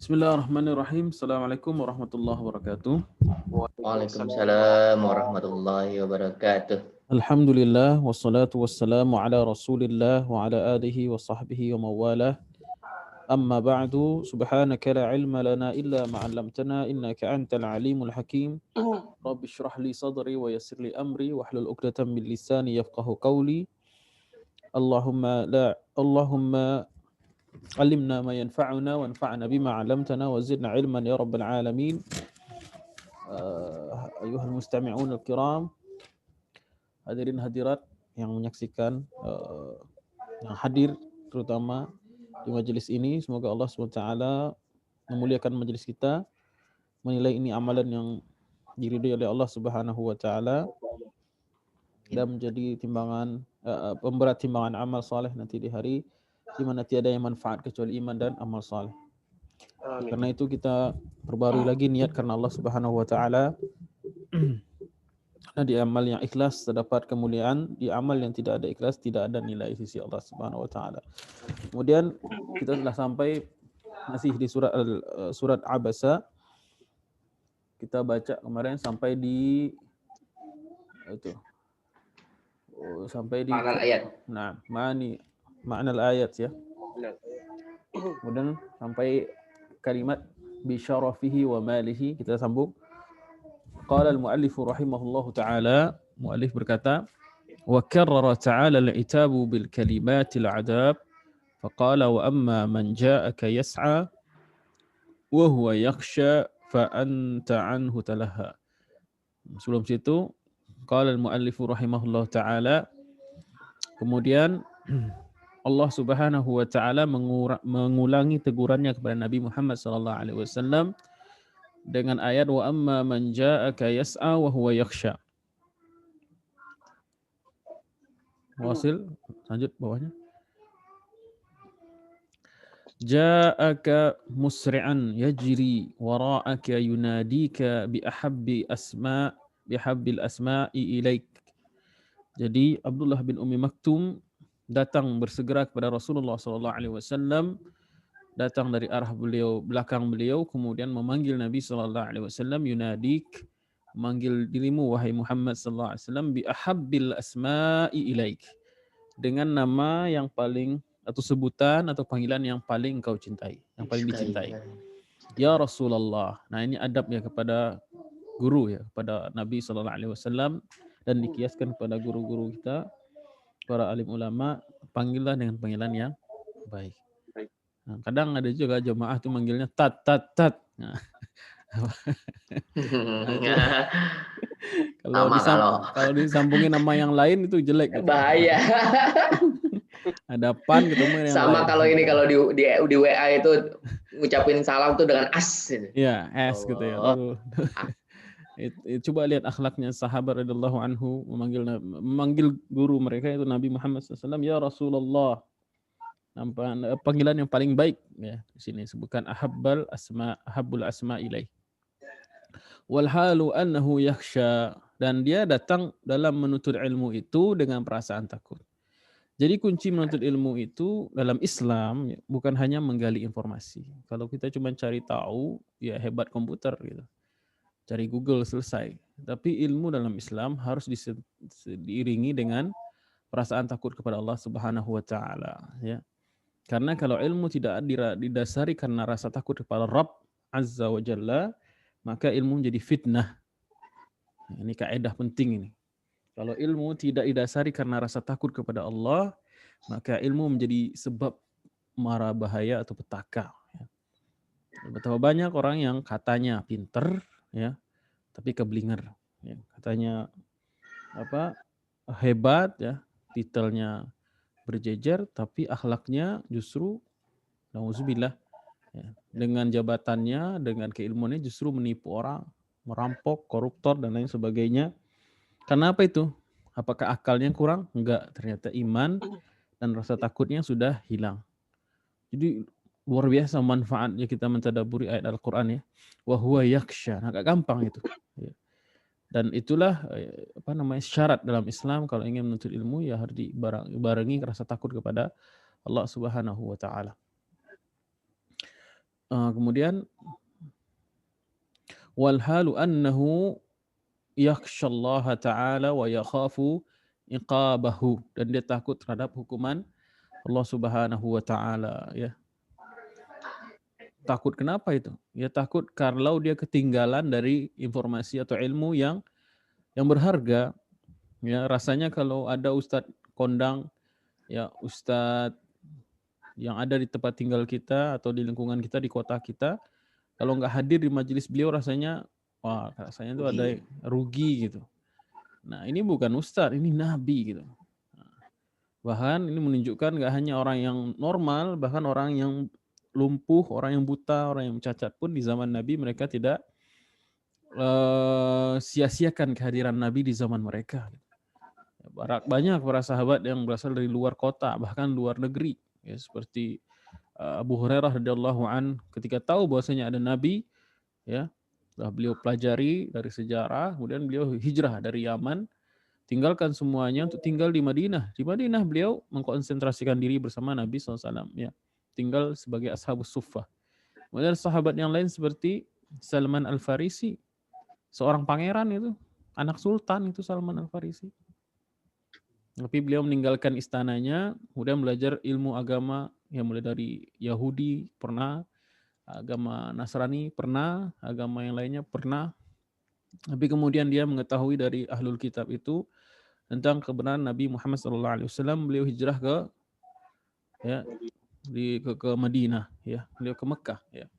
Bismillahirrahmanirrahim. Assalamualaikum warahmatullahi wabarakatuh. Waalaikumsalam warahmatullahi wabarakatuh. Alhamdulillah wassalatu wassalamu ala Rasulillah wa ala alihi wa sahbihi wa mawalah. Amma ba'du, subhanaka la ilma lana illa ma 'allamtana innaka antal alimul hakim. Rabbi shrah li sadri wa yassir li amri wahlul 'uqdatam min lisani yafqahu qawli. Allahumma علمنا ما ينفعنا وانفعنا بما علمتنا وزدنا علما يا رب العالمين. أيها المستمعون الكرام, hadirin hadirat yang menyaksikan, yang hadir terutama di majelis ini, semoga Allah SWT memuliakan majelis kita, menilai ini amalan yang diridhai oleh Allah Subhanahu wa taala dan menjadi timbangan, pemberat timbangan amal saleh nanti di hari di mana tiada yang manfaat kecuali iman dan amal saleh. Karena itu kita perbarui lagi niat karena Allah Subhanahu wa taala. Karena di amal yang ikhlas terdapat kemuliaan, di amal yang tidak ada ikhlas tidak ada nilai sisi Allah Subhanahu wa taala. Kemudian kita telah sampai masih di surat Abasa. Kita baca kemarin sampai di itu. Sampai di Makna ayat. Nah, makna ayat ya. Kemudian sampai kalimat bi syarafihi wa malihi, kita sambung. Qala al-muallif rahimahullahu taala, muallif berkata, wa karrara ta'ala al-'itabu bil kalimatil 'adab faqala wa amma man ja'aka yas'a wa huwa yakhsha fa anta 'anhu talaha. Sebelum situ qala al-muallif rahimahullahu taala, kemudian Allah Subhanahu wa taala mengulangi tegurannya kepada Nabi Muhammad sallallahu alaihi wasallam dengan ayat wa amma man ja'aka yas'a wa huwa yakhsha. Wasil, lanjut bawahnya. Ja'aka musri'an yajri wara'aka yunadika bi ahabbil asma'i ilaik. Jadi Abdullah bin Ummi Maktum datang bersegera kepada Rasulullah sallallahu alaihi wasallam, datang dari arah beliau, belakang beliau, kemudian memanggil Nabi sallallahu alaihi wasallam, yunadik, memanggil dirimu wahai Muhammad sallallahu alaihi wasallam, bi ahabbil asma'i ilaik, dengan nama yang paling atau sebutan atau panggilan yang paling engkau cintai, yang paling dicintai. Ya Rasulullah. Nah, ini adab ya kepada guru ya, kepada Nabi sallallahu alaihi wasallam, dan dikiaskan kepada guru-guru kita, para alim ulama, panggillah dengan panggilan yang baik. Nah, kadang ada juga jemaah tuh manggilnya tat. Nah, kalau disambungin nama yang lain itu jelek gitu. Bahaya. Ada pan ketemu yang Sama lain. kalau ini kalau di WA itu ngucapin salam tuh dengan as. Ya, as gitu ya. Coba lihat akhlaknya sahabat radhiyallahu anhu memanggil guru mereka itu Nabi Muhammad SAW, ya Rasulullah. Panggilan yang paling baik ya. Di sini sebutkan ahabbul asma ilaih. Wal halu annahu yakhsha, dan dia datang dalam menuntut ilmu itu dengan perasaan takut. Jadi kunci menuntut ilmu itu dalam Islam bukan hanya menggali informasi. Kalau kita cuma cari tahu, ya hebat komputer gitu. Cari Google selesai. Tapi ilmu dalam Islam harus diiringi dengan perasaan takut kepada Allah Subhanahu wa taala ya. Karena kalau ilmu tidak didasari karena rasa takut kepada Rabb Azza wa Jalla, maka ilmu menjadi fitnah. Ini kaidah penting ini. Kalau ilmu tidak didasari karena rasa takut kepada Allah, maka ilmu menjadi sebab mara bahaya atau petaka. Betapa banyak orang yang katanya pinter, ya, tapi keblinger. Ya. Katanya hebat, ya, titelnya berjejer, tapi akhlaknya justru nauzubillah, ya, dengan jabatannya, dengan keilmuannya justru menipu orang, merampok, koruptor dan lain sebagainya. Karena apa itu? Apakah akalnya kurang? Enggak, ternyata iman dan rasa takutnya sudah hilang. Jadi luar biasa manfaatnya kita mentadaburi ayat Al-Qur'an ya. Wa huwa yakhsha. Nah, agak gampang itu. Ya. Dan itulah syarat dalam Islam kalau ingin menuntut ilmu, ya harus dibarengi rasa takut kepada Allah Subhanahu wa taala. Kemudian wal halu annahu yakhshallaha ta'ala wa yakhafu iqabahu, dan dia takut terhadap hukuman Allah Subhanahu wa taala, ya. Takut kenapa itu? Ya takut kalau dia ketinggalan dari informasi atau ilmu yang berharga. Ya, rasanya kalau ada ustadz kondang, ya ustadz yang ada di tempat tinggal kita atau di lingkungan kita, di kota kita, kalau nggak hadir di majelis beliau rasanya, wah rasanya itu ada rugi gitu. Nah ini bukan ustadz, ini nabi gitu. Bahkan ini menunjukkan nggak hanya orang yang normal, bahkan orang yang lumpuh, orang yang buta, orang yang cacat pun di zaman Nabi mereka tidak sia-siakan kehadiran Nabi di zaman mereka. Banyak para sahabat yang berasal dari luar kota, bahkan luar negeri, ya, seperti Abu Hurairah radhiyallahu an, ketika tahu bahwasanya ada Nabi, ya, setelah beliau pelajari dari sejarah, kemudian beliau hijrah dari Yaman, tinggalkan semuanya untuk tinggal di Madinah. Di Madinah beliau mengkonsentrasikan diri bersama Nabi SAW, ya, tinggal sebagai ashabus suffah. Kemudian sahabat yang lain seperti Salman Al-Farisi, seorang pangeran itu, anak sultan itu Salman Al-Farisi. Tapi beliau meninggalkan istananya, kemudian belajar ilmu agama, yang mulai dari Yahudi pernah, agama Nasrani pernah, agama yang lainnya pernah. Tapi kemudian dia mengetahui dari ahlul kitab itu tentang kebenaran Nabi Muhammad SAW, beliau hijrah ke Madinah, ya, beliau ke Mekah, ya.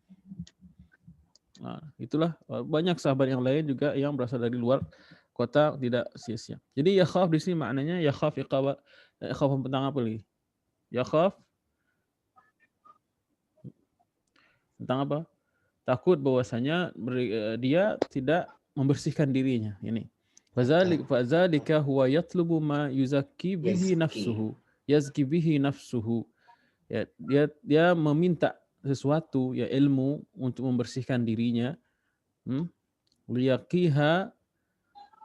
Nah, itulah banyak sahabat yang lain juga yang berasal dari luar kota tidak sia-sia. Jadi yakhaf di sini maknanya yakhaf iqaba, yakhaf tentang apa lagi? Yakhaf tentang apa? Takut bahwasanya dia tidak membersihkan dirinya. Ini. Fazalika huwa yatlubu ma yuzakki bihi nafsuhu. Yazki bihi nafsuhu. Ya, dia meminta sesuatu, ya, ilmu untuk membersihkan dirinya. Liyaqiha,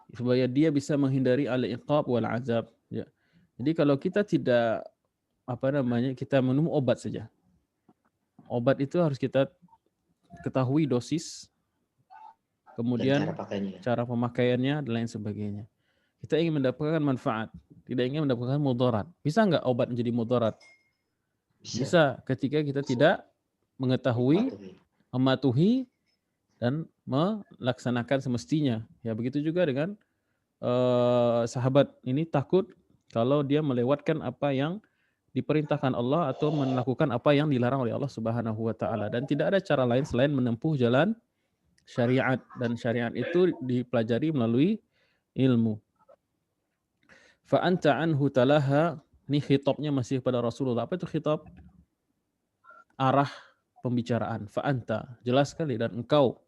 supaya dia bisa menghindari al-iqab wal azab, ya. Jadi kalau kita tidak kita minum obat saja. Obat itu harus kita ketahui dosis, kemudian cara pemakaiannya dan lain sebagainya. Kita ingin mendapatkan manfaat, tidak ingin mendapatkan mudarat. Bisa nggak obat menjadi mudarat? Bisa ketika kita tidak mengetahui, mematuhi, dan melaksanakan semestinya. Ya begitu juga dengan sahabat ini takut kalau dia melewatkan apa yang diperintahkan Allah atau melakukan apa yang dilarang oleh Allah Subhanahu wa taala, dan tidak ada cara lain selain menempuh jalan syariat, dan syariat itu dipelajari melalui ilmu. Fa anta anhu talaha, ini khitabnya masih pada Rasulullah. Apa itu khitab? Arah pembicaraan. Fa anta, jelas sekali, dan engkau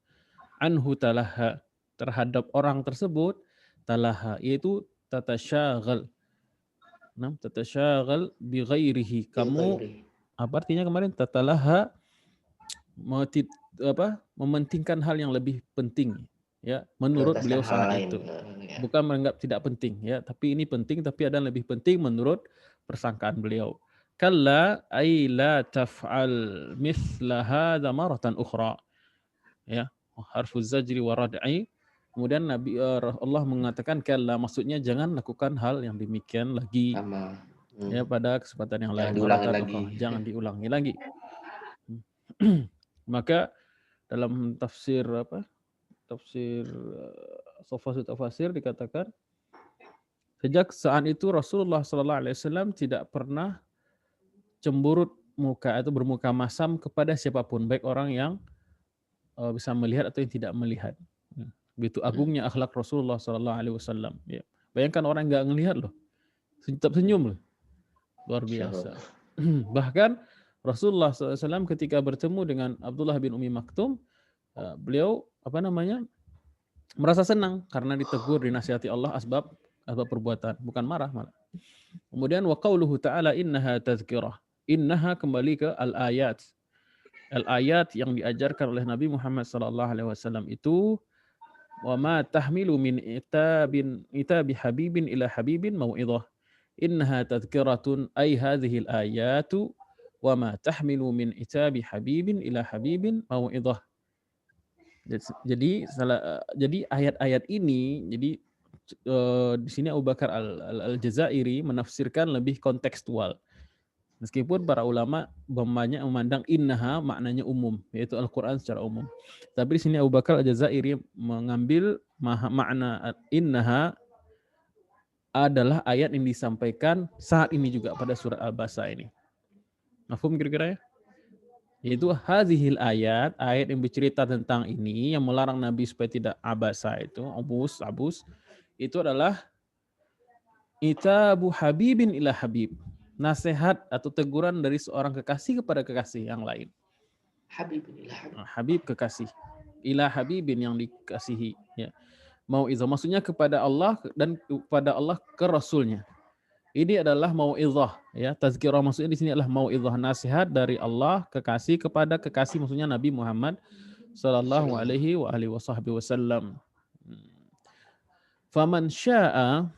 anhu talaha, terhadap orang tersebut, talaha yaitu tatasyaghal. Nah, tatasyaghal bi ghairihi. Kamu, apa artinya kemarin? Tatalaha, mementingkan hal yang lebih penting, ya, menurut beliau saat itu. Bukan menganggap tidak penting, ya, tapi ini penting, tapi ada yang lebih penting menurut persangkaan beliau. Kalla ay la taf'al mithla hadza maratan ukhra. Ya, harfuz zajri wa rad'i. Kemudian Allah mengatakan kalla, maksudnya jangan lakukan hal yang demikian lagi. Ya, pada kesempatan yang lain. Jangan diulangi lagi. Maka dalam tafsir Tafsir dikatakan sejak saat itu Rasulullah SAW tidak pernah cemburut muka atau bermuka masam kepada siapapun, baik orang yang bisa melihat atau yang tidak melihat. Begitu agungnya akhlak Rasulullah SAW. Ya. Bayangkan orang nggak ngelihat loh, tetap senyum loh, luar biasa. Bahkan Rasulullah SAW ketika bertemu dengan Abdullah bin Umi Maktum, beliau merasa senang karena ditegur, dinasihati Allah asbab perbuatan, bukan marah malah. Kemudian wa qauluhu ta'ala innaha tazkirah. Innaha kembali ke al-ayat. Al-ayat yang diajarkan oleh Nabi Muhammad SAW itu, wa ma tahmilu min itabi habibin ila habibin mau'idhah. Innaha tazkiratun ay hadhihi al-ayatu wa ma tahmilu min itabi habibin ila habibin mau'idhah. Jadi ayat-ayat ini di sini Abu Bakar Al-Jazairi menafsirkan lebih kontekstual. Meskipun para ulama banyak memandang innaha maknanya umum, yaitu Al-Quran secara umum. Tapi di sini Abu Bakar Al-Jazairi mengambil makna innaha adalah ayat yang disampaikan saat ini juga pada surat Al-Basa ini. Mafhum kira-kira ya? Yaitu hadhil ayat yang bercerita tentang ini, yang melarang Nabi supaya tidak abasa itu, abus, itu adalah itabu habibin ila habib. Nasihat atau teguran dari seorang kekasih kepada kekasih yang lain. Habibin ila habib. Habib kekasih. Ila habibin yang dikasihi. Ya. Mau'izah maksudnya kepada Allah dan kepada Allah ke Rasulnya. Ini adalah mau'izah. Ya. Tazkirah maksudnya di sini adalah mau'izah. Nasihat dari Allah kekasih kepada kekasih maksudnya Nabi Muhammad sallallahu alaihi wa alihi wasallam. Faman sya'a,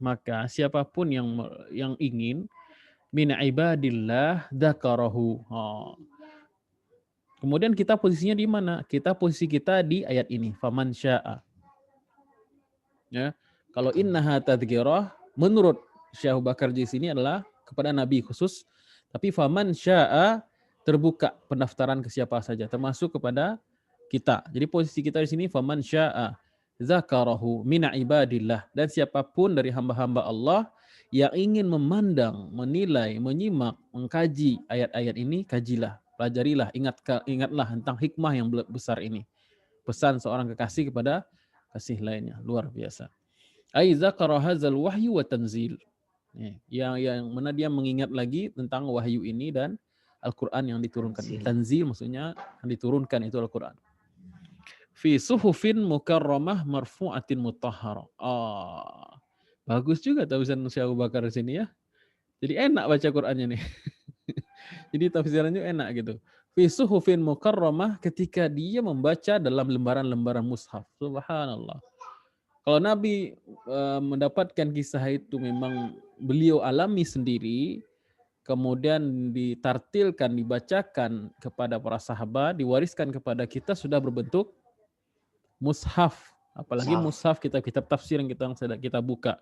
maka siapapun yang ingin min ibadillah dzakarahu. Kemudian kita posisinya di mana? Posisi kita di ayat ini, faman sya'a. Ya. Kalau innaha tadzkirah menurut Syekh Abu Bakar di sini adalah kepada Nabi khusus, tapi faman sya'a terbuka pendaftaran ke siapa saja termasuk kepada kita. Jadi posisi kita di sini faman sya'a zakarahu min ibadillah, dan siapapun dari hamba-hamba Allah yang ingin memandang, menilai, menyimak, mengkaji ayat-ayat ini, kajilah, pelajarilah, ingatlah tentang hikmah yang besar ini. Pesan seorang kekasih kepada kasih lainnya, luar biasa. Ai zakara hadzal wahyu wa tanzil. Yang mana dia mengingat lagi tentang wahyu ini dan Al-Qur'an yang diturunkan. Tanzil maksudnya yang diturunkan itu Al-Qur'an. Fi suhufin mukarramah marfu'atin mutahharah. Bagus juga tafsiran Syekh Abu Bakar di sini ya. Jadi enak baca Qur'annya nih. Jadi tafsirannya enak gitu. Fi suhufin mukarramah, ketika dia membaca dalam lembaran-lembaran mushaf. Subhanallah. Kalau Nabi mendapatkan kisah itu memang beliau alami sendiri, kemudian ditartilkan, dibacakan kepada para sahabat, diwariskan kepada kita sudah berbentuk mushaf. Apalagi mushaf kitab-kitab tafsir yang kita buka.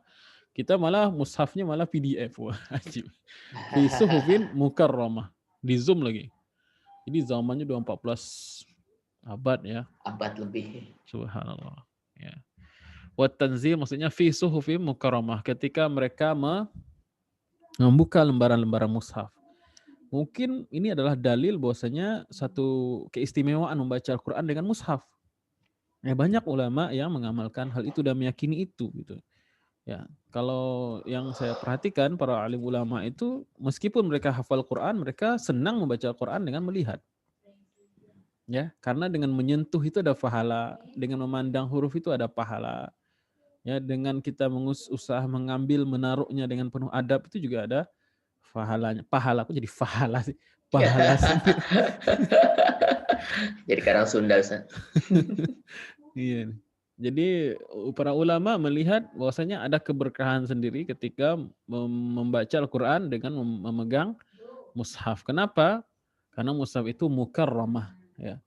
Kita malah mushafnya malah PDF. Wah, ajib. Fi suhufin mukarramah. Di Zoom lagi. Jadi zamannya udah 14 abad ya. Abad lebih. Subhanallah. Ya. Wa tanzil maksudnya fi suhufin mukarramah, ketika mereka membuka lembaran-lembaran mushaf. Mungkin ini adalah dalil bahwasanya satu keistimewaan membaca Al-Qur'an dengan mushaf. Ya, banyak ulama yang mengamalkan hal itu dan meyakini itu gitu. Ya, kalau yang saya perhatikan para alim ulama itu meskipun mereka hafal Quran, mereka senang membaca Quran dengan melihat. Ya, karena dengan menyentuh itu ada pahala, dengan memandang huruf itu ada pahala. Ya, dengan kita usaha mengambil menaruhnya dengan penuh adab itu juga ada pahalanya. Pahala, aku jadi pahala sih. Pahala sendiri. Jadi kadang Sunda Ustaz. Iya. Jadi para ulama melihat bahwasanya ada keberkahan sendiri ketika membaca Al-Qur'an dengan memegang mushaf. Kenapa? Karena mushaf itu mukarramah, ya.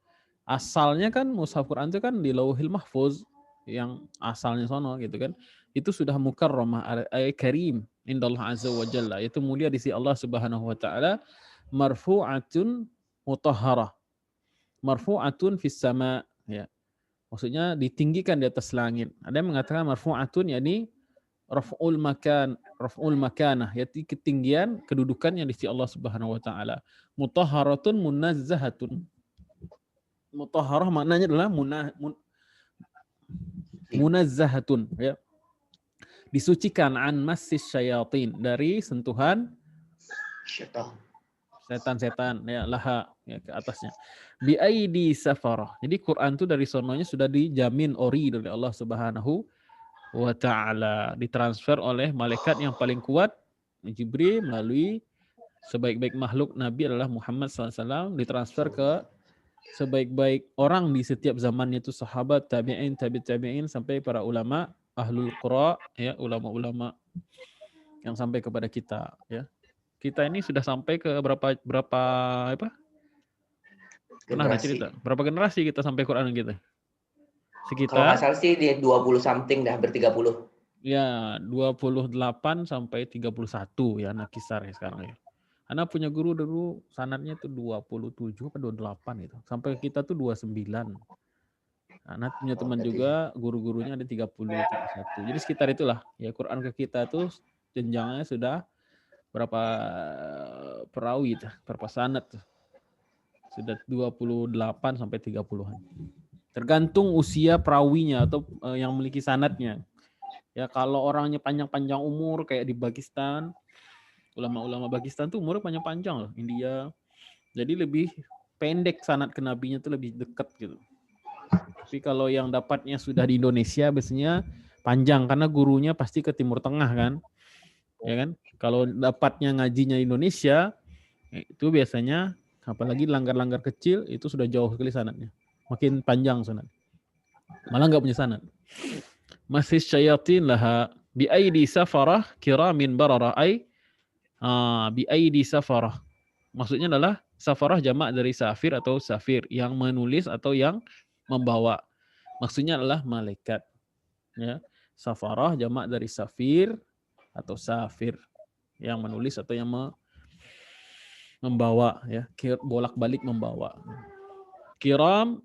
Asalnya kan mushaf Quran itu kan di Lauhil Mahfuz, yang asalnya sono gitu kan. Itu sudah mukarramah, ay karim indallah azza wa jalla, itu mulia di sisi Allah Subhanahu wa taala, marfu'atun mutahharah. Marfu'atun fis sama, ya. Maksudnya ditinggikan di atas langit. Ada yang mengatakan marfu'atun yakni raf'ul makanah, yaitu ketinggian kedudukannya di sisi Allah Subhanahu wa taala. Mutahharatun munazzahatun. Mutahharah maknanya adalah munazzahatun, ya. Disucikan an massis syayatin, dari sentuhan setan-setan, ya, laha, ya, ke atasnya. Bi aidi safarah. Jadi Quran itu dari sononya sudah dijamin ori dari Allah Subhanahu wa taala, ditransfer oleh malaikat yang paling kuat Jibril melalui sebaik-baik makhluk Nabi adalah Muhammad SAW, ditransfer ke sebaik-baik orang di setiap zamannya, itu sahabat, tabi'in, tabi'in sampai para ulama ahlul qura, ya, ulama-ulama yang sampai kepada kita, ya. kita ini sudah sampai ke berapa apa? Pernah nggak Generasi. cerita? Berapa generasi kita sampai Quran kita? Kalau nggak Sekitar salah sih dia 20 something dah, ber-30. ya 28 sampai 31 ya anak kisar ya sekarang ya. Anak punya guru dulu sanatnya itu 27 atau 28 itu. Sampai kita tuh 29. Anak punya teman Berarti juga guru-gurunya ada 30, 31. Jadi sekitar itulah. Ya Quran ke kita tuh jenjangnya sudah berapa perawi tuh, berapa sanat tuh. Sudah 28 sampai 30-an. Tergantung usia perawinya atau yang memiliki sanatnya. Ya kalau orangnya panjang-panjang umur kayak di Pakistan, ulama-ulama Pakistan tuh umurnya panjang-panjang loh, India. Jadi lebih pendek sanad ke nabinya tuh lebih dekat gitu. Tapi kalau yang dapatnya sudah di Indonesia biasanya panjang karena gurunya pasti ke Timur Tengah kan. Ya kan? Kalau dapatnya ngajinya Indonesia itu biasanya apalagi langgar-langgar kecil itu sudah jauh sekali sanadnya. Makin panjang sanad. Malah nggak punya sanad. Masih syayatin laha bi aidi safarah kiramin bararah ai bi aidi safarah. Maksudnya adalah safarah jamak dari safir atau safir yang menulis atau yang membawa. Maksudnya adalah malaikat. Ya. Safarah jamak dari safir atau safir yang menulis atau yang membawa ya, bolak-balik membawa. Kiram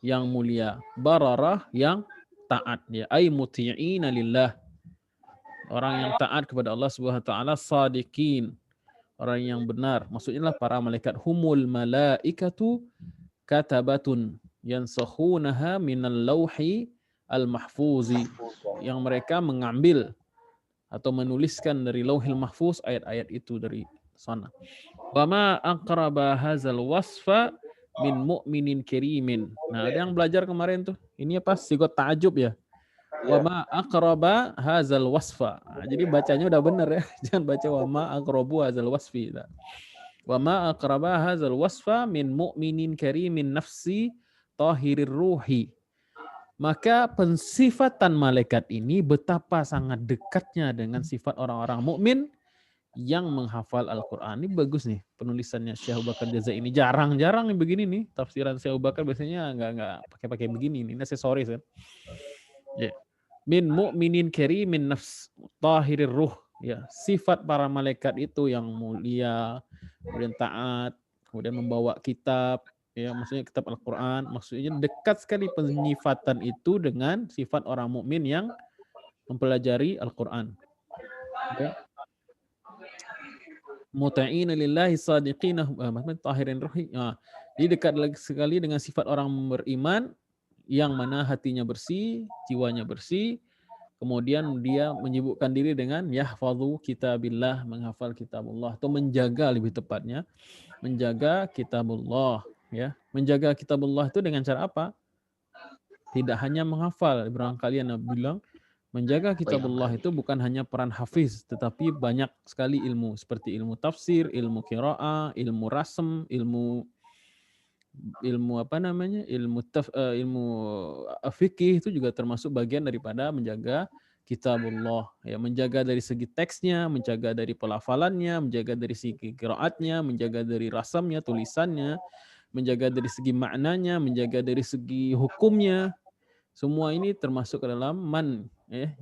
yang mulia, bararah yang taat ya, ay muti'ina lillah. Orang yang taat kepada Allah Subhanahu wa taala, sadiqin. Orang yang benar. Maksudnya lah para malaikat humul malaikatu katabatun yansakhunaha minal lauhi al-mahfuzi, yang mereka mengambil atau menuliskan dari lauhil mahfuz ayat-ayat itu dari sana. Wa ma aqraba hadzal wasfa min mu'minin kirimin. Nah, ada yang belajar kemarin tuh. Ini apa? Sigot ta'ajub ya. Wa ma aqraba hadzal wasfa. Nah, jadi bacanya udah benar ya. Jangan baca wa ma aqrabu hadzal wasfi. Nah. Wa ma aqraba hadzal wasfa min mu'minin karimin nafsi tahirir ruhi. Maka pensifatan malaikat ini betapa sangat dekatnya dengan sifat orang-orang mukmin yang menghafal Al-Quran. Ini bagus nih penulisannya Syekh Abu Bakar Jazair ini. Jarang-jarang nih begini nih. Tafsiran Syekh Abu Bakar biasanya nggak pakai begini. Ini aksesoris kan. Ya. Min mu'minin karimin nafs tahirir ruh. Ya, sifat para malaikat itu yang mulia, kemudian taat, kemudian membawa kitab, ya maksudnya kitab Al-Quran, maksudnya dekat sekali penyifatan itu dengan sifat orang mukmin yang mempelajari Al-Quran. Ya. Muta'ina lillahi sadiqina tahirin ruhi. Nah, jadi dekat sekali dengan sifat orang beriman yang mana hatinya bersih, jiwanya bersih, kemudian dia menyibukkan diri dengan yahfadhu kitabillah, menghafal kitabullah atau menjaga, lebih tepatnya menjaga kitabullah ya. Menjaga kitabullah itu dengan cara apa? Tidak hanya menghafal, barangkali Anda bilang menjaga kitabullah itu bukan hanya peran hafiz, tetapi banyak sekali ilmu seperti ilmu tafsir, ilmu qiraah, ilmu rasm, ilmu apa namanya? Ilmu fikih itu juga termasuk bagian daripada menjaga kitabullah. Ya, menjaga dari segi teksnya, menjaga dari pelafalannya, menjaga dari segi qiraatnya, menjaga dari rasamnya, tulisannya, menjaga dari segi maknanya, menjaga dari segi hukumnya. Semua ini termasuk ke dalam man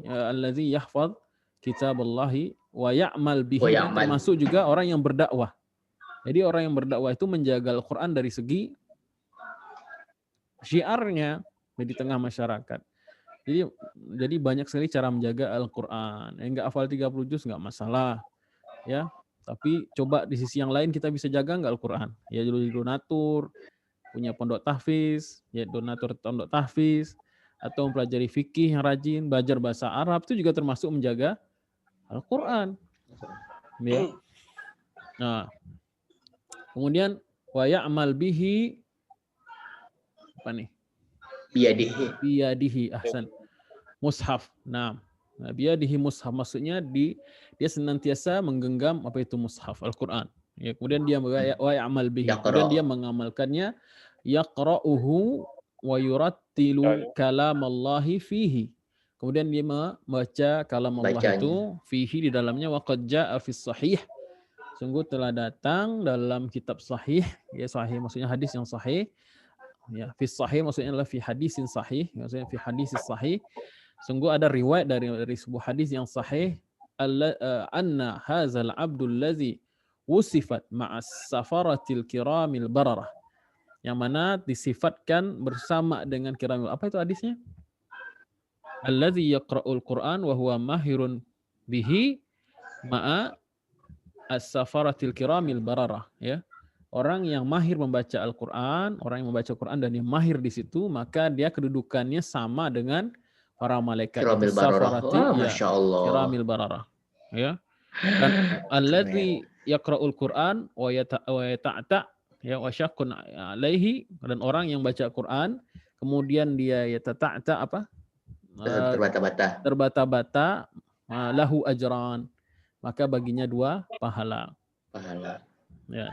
allazi yahfaz kitaballahi wa ya'mal bihi, dan termasuk juga orang yang berdakwah. Jadi orang yang berdakwah itu menjaga Al-Quran dari segi syiarnya di tengah masyarakat. Jadi banyak sekali cara menjaga Al-Quran. Enggak hafal 30 juz enggak masalah. Ya. Tapi coba di sisi yang lain kita bisa jaga enggak Al-Quran? Ya jadi donatur, punya pondok tahfiz, ya donatur pondok tahfiz, atau mempelajari fikih yang rajin, belajar bahasa Arab itu juga termasuk menjaga Al-Quran. Ya. Nah, kemudian wa ya'mal bihi apa nih? Biyadihi ahsan. Mushaf. Nah, biyadihi mushaf maksudnya dia senantiasa menggenggam apa itu mushaf Al-Qur'an. Ya, kemudian dia wa ya'mal bihi. Kemudian dia mengamalkannya, yaqra'uhu wa yurattilu kalamallahi fihi. Kemudian dia membaca kalam Allah itu fihi di dalamnya, wa qad jaa'a fis sahih, Sungguh telah datang dalam kitab sahih, ya sahih maksudnya hadis yang sahih. Ya, fi sahih maksudnya adalah fi hadisin sahih, maksudnya fi hadisis sahih. Sungguh ada riwayat dari sebuah hadis yang sahih, anna hadzal abdul ladzi wusifat ma'as safaratil kiramil bararah. Yang mana disifatkan bersama dengan kiramil. Apa itu hadisnya? Alladzi yaqra'ul Qur'an wa huwa mahirun bihi ma'a as-safaratil kiramil bararah, ya. Orang yang mahir membaca Al-Qur'an, orang yang membaca Quran dan yang mahir di situ, maka dia kedudukannya sama dengan para malaikat itu Kiramil bararah. safarati, Wah, ya, Masya Allah. kiramil bararah, ya. Dan alladzi yaqra'ul Qur'an wa yata'ta, ya, wa syaqqun alaihi, dan orang yang baca Quran kemudian dia yata'ta apa? Terbata-bata. Terbata-bata, lahu ajran, maka baginya 2 pahala. Pahala. Ya.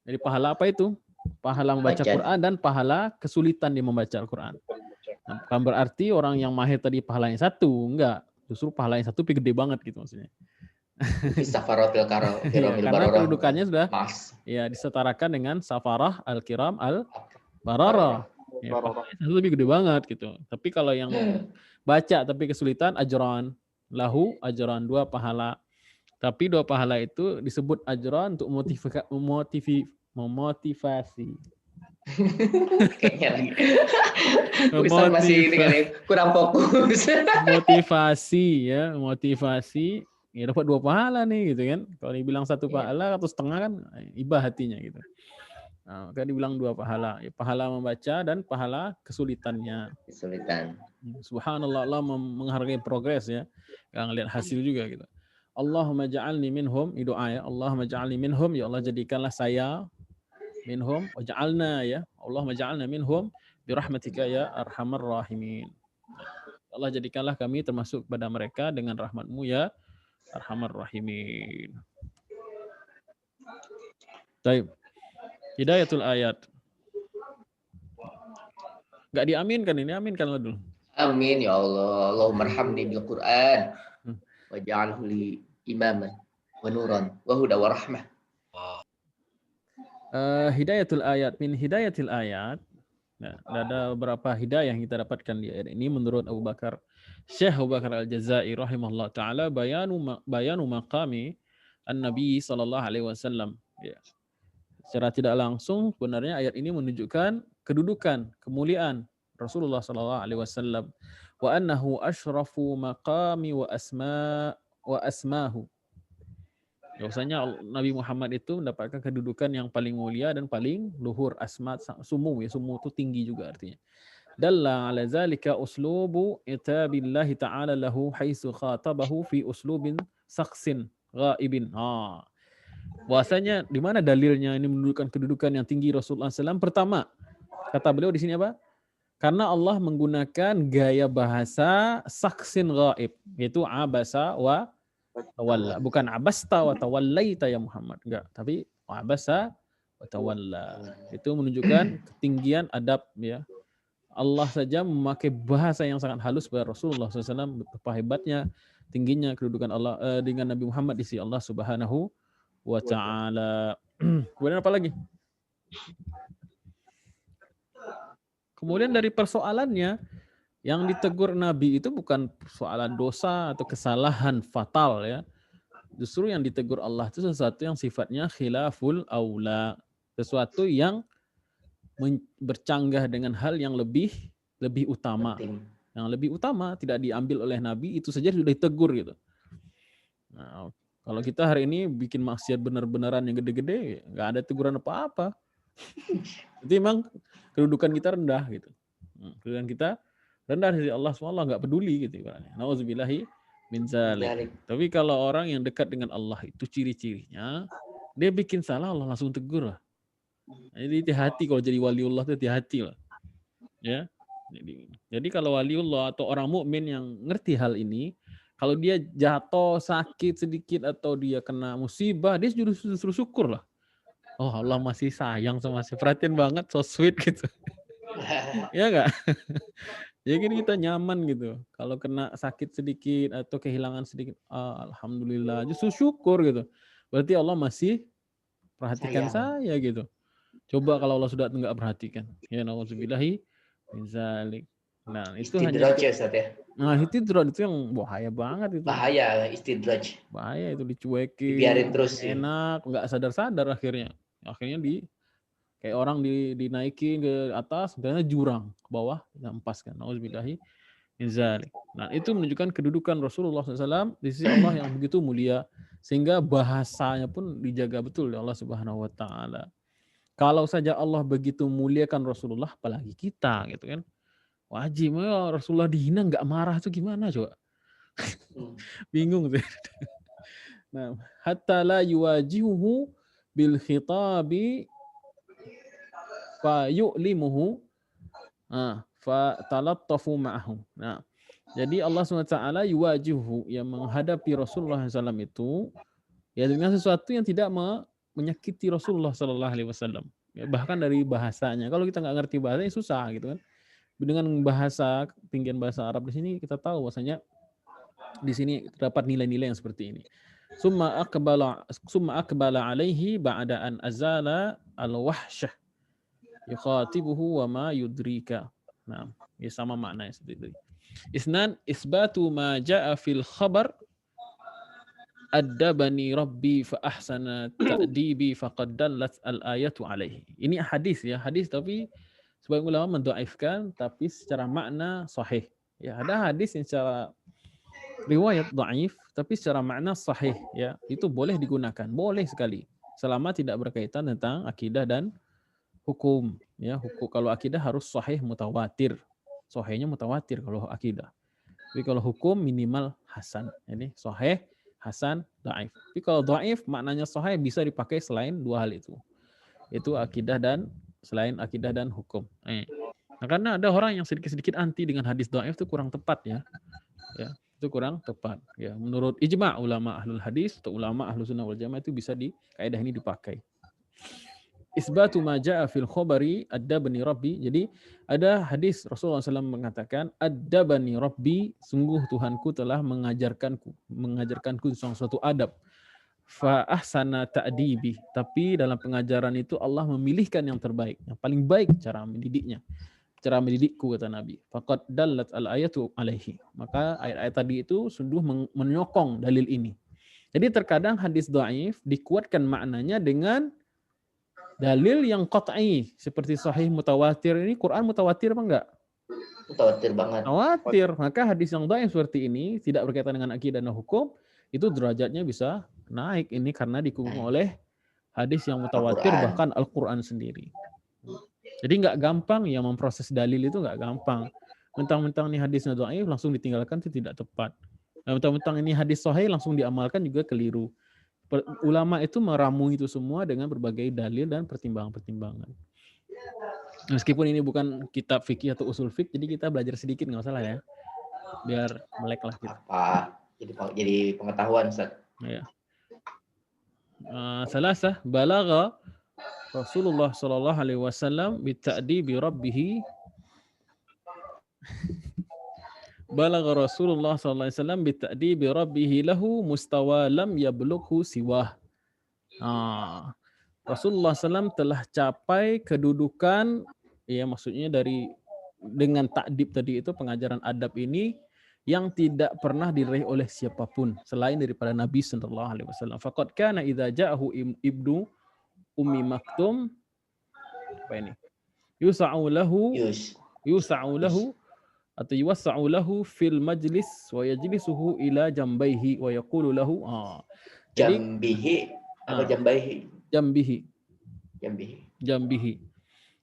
Jadi pahala apa itu? Pahala membaca Baca. Quran dan pahala kesulitan dia membaca Al-Quran. Nah, bukan berarti orang yang mahir tadi pahalanya 1, enggak. Justru pahalanya 1 tapi gede banget gitu maksudnya. Safaratil kiramil Karena bararah. kedudukannya sudah Mas. ya disetarakan dengan safarah al-kiram al-bararah. Ya, pahalanya 1 lebih gede banget gitu. Tapi kalau yang baca tapi kesulitan, ajran lahu ajran, 2 pahala. Tapi 2 pahala itu disebut ajran untuk memotivasi. Kayaknya lagi. Ustaz masih ini kali kurang fokus. Motivasi, ya, motivasi. Ya dapat 2 pahala nih gitu kan. Kalau dibilang 1 pahala atau setengah kan ibah hatinya gitu. Nah, maka dibilang 2 pahala. Ya, pahala membaca dan pahala kesulitannya. Kesulitan. Subhanallah, Allah menghargai progres ya. Enggak ngelihat hasil juga gitu. Allahumma ja'alni minhum, itu doa ya. Allahumma ja'alni minhum, ya Allah jadikanlah saya minhum, waj'alna, ya. Allahumma ja'alna minhum birahmatika ya arhamar rahimin. Allah jadikanlah kami termasuk pada mereka dengan rahmat-Mu ya arhamar rahimin. Baik. Hidayatul ayat. Enggak diaminkan ini, aminkanlah dulu. Amin ya Allah. Allahumma arhamni bil Qur'an. Waj'alhu li imaman wa nuran wa huda wa rahmah. Hidayatul ayat, min hidayatil ayat. Nah, ada beberapa hidayah yang kita dapatkan di ayat ini menurut Syekh Abu Bakar Al-Jazairi rahimahullah taala, bayanu maqami an-nabi sallallahu alaihi wasallam. Ya. Secara tidak langsung sebenarnya ayat ini menunjukkan kedudukan, kemuliaan Rasulullah sallallahu alaihi wasallam, wa annahu asyrafu maqami wa asmahu. Bahwasanya Nabi Muhammad itu mendapatkan kedudukan yang paling mulia dan paling luhur, asma, sumu, ya, sumu itu tinggi juga artinya. Dalla ala zalika uslubu itabillahi ta'ala lahu haitsu khatabahu fi uslubin saksin ghaibin. Bahwasanya di mana dalilnya ini menunjukkan kedudukan yang tinggi Rasulullah SAW? Pertama, kata beliau di sini apa? Karena Allah menggunakan gaya bahasa saksin ghaib, yaitu abasa wa tawalla. Bukan abasta wa tawallaita ya Muhammad, enggak, tapi abasa wa tawalla. Itu menunjukkan ketinggian adab ya. Allah saja memakai bahasa yang sangat halus pada Rasulullah SAW. Betapa hebatnya, tingginya kedudukan Allah dengan Nabi Muhammad di sisi Allah Subhanahu wa ta'ala. Kemudian apa lagi? Kemudian dari persoalannya, yang ditegur Nabi itu bukan persoalan dosa atau kesalahan fatal ya. Justru yang ditegur Allah itu sesuatu yang sifatnya khilaful aula, sesuatu yang bercanggah dengan hal yang lebih utama. Yang lebih utama tidak diambil oleh Nabi, itu saja sudah ditegur gitu. Nah, kalau kita hari ini bikin maksiat benar-benaran yang gede-gede, nggak ada teguran apa-apa. Itu memang kedudukan kita rendah gitu. Kedudukan kita rendah dari Allah SWT, nggak peduli gitu. Nauzubillahi min dzalik. Tapi kalau orang yang dekat dengan Allah itu ciri-cirinya, dia bikin salah Allah langsung tegur lah. Jadi hati-hati kalau jadi waliullah itu hati-hati lah. Ya. Jadi kalau waliullah atau orang mukmin yang ngerti hal ini, kalau dia jatuh sakit sedikit atau dia kena musibah, dia justru syukur lah. Oh Allah masih sayang sama saya, perhatian banget, so sweet gitu. Ya enggak? Jadi kita nyaman gitu. Kalau kena sakit sedikit atau kehilangan sedikit, alhamdulillah, justru syukur gitu. Berarti Allah masih perhatikan Sayang. saya gitu. Coba kalau Allah sudah enggak perhatikan. Ya nauzubillahi min zalik. Nah, itu hanya Istidraj ya Ustaz ya. nah itu yang bahaya banget itu. Bahaya istidraj. Bahaya itu dicuekin, Dibiarin terus ya. enak, enggak sadar-sadar akhirnya. Akhirnya kayak orang dinaikin ke atas, sebenarnya jurang ke bawah, nampas kan. Nauzubillahi min zalik. Nah, itu menunjukkan kedudukan Rasulullah SAW di sisi Allah yang begitu mulia, sehingga bahasanya pun dijaga betul oleh Allah Subhanahu wa taala. Kalau saja Allah begitu muliakan Rasulullah, apalagi kita gitu kan. Wajib Rasulullah dihina nggak marah itu gimana coba? Bingung tuh. Nah, hatta la yuwajihuhu bil khitabi fa yu'limuhu fa talattafu ma'ahu. Nah, jadi Allah SWT yuwajihuhu yang menghadapi Rasulullah SAW itu ya dengan sesuatu yang tidak menyakiti Rasulullah SAW. Ya, bahkan dari bahasanya. Kalau kita nggak ngerti bahasanya susah gitu kan. Dengan bahasa tinggian bahasa Arab di sini kita tahu bahwasanya di sini terdapat nilai-nilai yang seperti ini. Summa akbala alaihi ba'da an azala al-wahsyah yukhatibuhu wa ma yudrika. Nah, ya sama maknanya seperti itu. Isnan isbatu ma jaa fil khabar addabani rabbi fa ahsana ta'dibi faqad dallat al-ayatu alaihi. Ini hadis ya, hadis tapi sebagian ulama mendhaifkan tapi secara makna sahih. Ya, ada hadis yang secara riwayat dhaif tapi secara makna sahih ya. Itu boleh digunakan, boleh sekali. Selama tidak berkaitan tentang akidah dan hukum ya. Hukum kalau akidah harus sahih mutawatir. Sahihnya mutawatir kalau akidah. Tapi kalau hukum minimal hasan. Ini sahih, hasan, dhaif. Tapi kalau dhaif maknanya sahih bisa dipakai selain dua hal itu. Itu akidah dan selain akidah dan hukum. Nah, karena ada orang yang sedikit-sedikit anti dengan hadis dhaif itu kurang tepat ya. Ya, itu kurang tepat. Ya, menurut ijma' ulama ahlul hadis atau ulama ahlus sunnah wal jamaah itu bisa kaidah ini dipakai. Isbatu ma jaa fil khabari addabani rabbi. Jadi ada hadis Rasulullah SAW mengatakan addabani rabbi, sungguh Tuhanku telah mengajarkanku suatu adab. Fa ahsana ta'dibi, tapi dalam pengajaran itu Allah memilihkan yang terbaik, yang paling baik cara mendidiknya. Cara mendidikku kata Nabi. Faqad dallat al-ayatu alaihi. Maka ayat-ayat tadi itu sungguh menyokong dalil ini. Jadi terkadang hadis dhaif dikuatkan maknanya dengan dalil yang qat'i seperti sahih mutawatir. Ini Quran mutawatir apa enggak? Mutawatir banget. Mutawatir. Maka hadis yang dhaif seperti ini tidak berkaitan dengan akidah dan hukum, itu derajatnya bisa naik ini karena didukung oleh hadis yang mutawatir bahkan Al-Quran sendiri. Jadi nggak gampang ya memproses dalil itu nggak gampang. Mentang-mentang ini hadisnya dhaif langsung ditinggalkan itu tidak tepat. Nah, mentang-mentang ini hadis sahih langsung diamalkan juga keliru. Ulama itu meramu itu semua dengan berbagai dalil dan pertimbangan-pertimbangan. Meskipun ini bukan kitab fikih atau usul fikih, jadi kita belajar sedikit nggak masalah ya, biar melek lah kita. Apa? Jadi pengetahuan Ustaz. Ya. Salasah balagha Rasulullah sallallahu alaihi wasallam bi ta'dibi rabbih. Balagha Rasulullah sallallahu alaihi wasallam bi ta'dibi rabbih lahu mustawa lam yablughu siwah. Rasulullah SAW telah capai kedudukan, ya maksudnya dengan ta'dib tadi itu pengajaran adab ini yang tidak pernah diraih oleh siapapun selain daripada Nabi sallallahu alaihi wasallam. Faqad kana idza ja'ahu ibnu ummi maktum apa ini? Yusa'u lahu atau yuwassa'u lahu fil majlis wa yajlisuhu ila jambaihi wa yaqulu lahu jambihi atau jambihi.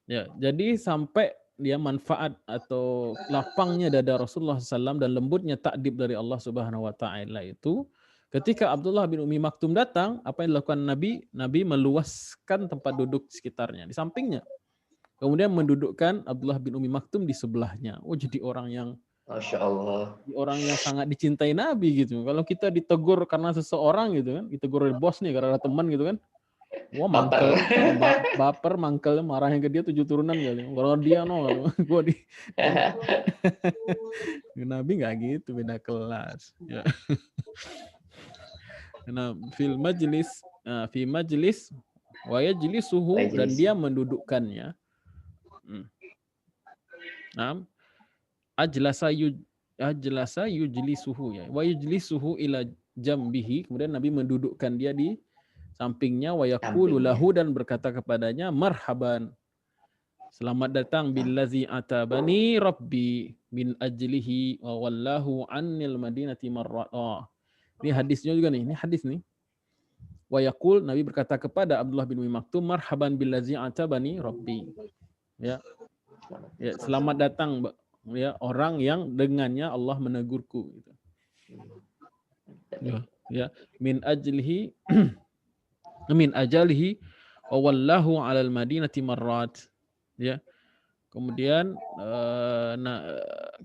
Ya, jadi sampai dia manfaat atau lapangnya dada Rasulullah SAW dan lembutnya ta'dib dari Allah Subhanahu wa taala itu ketika Abdullah bin Ummi Maktum datang, apa yang dilakukan Nabi? Nabi meluaskan tempat duduk sekitarnya, di sampingnya. Kemudian mendudukkan Abdullah bin Ummi Maktum di sebelahnya. Oh, jadi orang yang Masya Allah. Orang yang sangat dicintai Nabi gitu. Kalau kita ditegur karena seseorang gitu kan, ditegur oleh bos nih karena teman gitu kan. Wah, mangkel, baper, mangkel, marahnya ke dia 7 turunan kali. Kalau dia gua di Nabi nggak gitu, beda kelas. Ya. Nah, fil majlis fi majlis wa yajlisuhu, dan dia mendudukkannya. Naam. Ajlasa yujlisuhu ya. Wa yujlisuhu ila jambihi, kemudian Nabi mendudukkan dia di sampingnya, wa yaqulu lahu, dan berkata kepadanya, marhaban, selamat datang, billazi atabani rabbi min ajlihi wa wallahu annil madinati marra. Oh, ini hadisnya juga nih, ini hadis nih. Wa yaqul, Nabi berkata kepada Abdullah bin Umi Maktum, marhaban billazi atabani rabbi. Ya. Ya, selamat datang ya orang yang dengannya Allah menegurku gitu. Ya, min ajlihi min ajalihi wa wallahu 'alal madinati marrat. Ya. Kemudian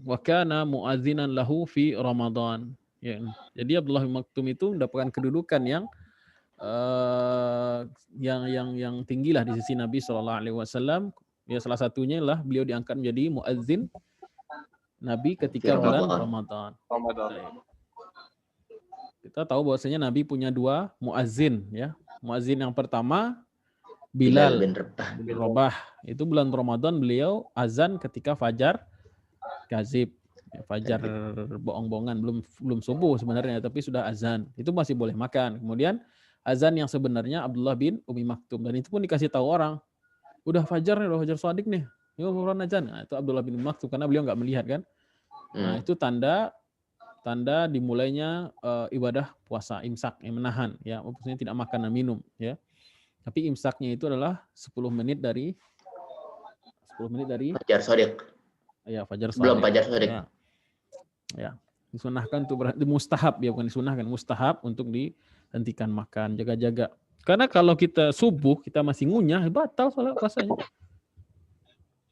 wa kana muazzinan lahu fi Ramadan. Ya. Jadi Abdullah bin Maktum itu mendapatkan kedudukan yang tinggi lah di sisi Nabi SAW. Ya, salah satunya lah beliau diangkat menjadi muazzin Nabi ketika bulan Ramadan. Kita tahu bahwasanya Nabi punya 2 muazzin ya. Muazzin yang pertama Bilal bin Rabah. Itu bulan Ramadan beliau azan ketika fajar kazib. Ya, fajar bohong-bohongan, belum subuh sebenarnya, tapi sudah azan. Itu masih boleh makan. Kemudian azan yang sebenarnya Abdullah bin Umi Maktum, dan itu pun dikasih tahu orang. Udah fajar nih, udah fajar shadiq nih. Yuk quran azan. Nah, itu Abdullah bin Umi Maktum karena beliau nggak melihat kan. Nah, itu tanda dimulainya ibadah puasa, imsak, yang menahan ya, maksudnya tidak makan dan minum ya. Tapi imsaknya itu adalah 10 menit dari fajar shadiq. Ya, fajar shadiq. Belum fajar shadiq. Ya. Disunahkan untuk mustahab ya, bukan disunahkan, mustahab untuk dihentikan makan, jaga-jaga. Karena kalau kita subuh kita masih ngunyah, batal salat puasanya.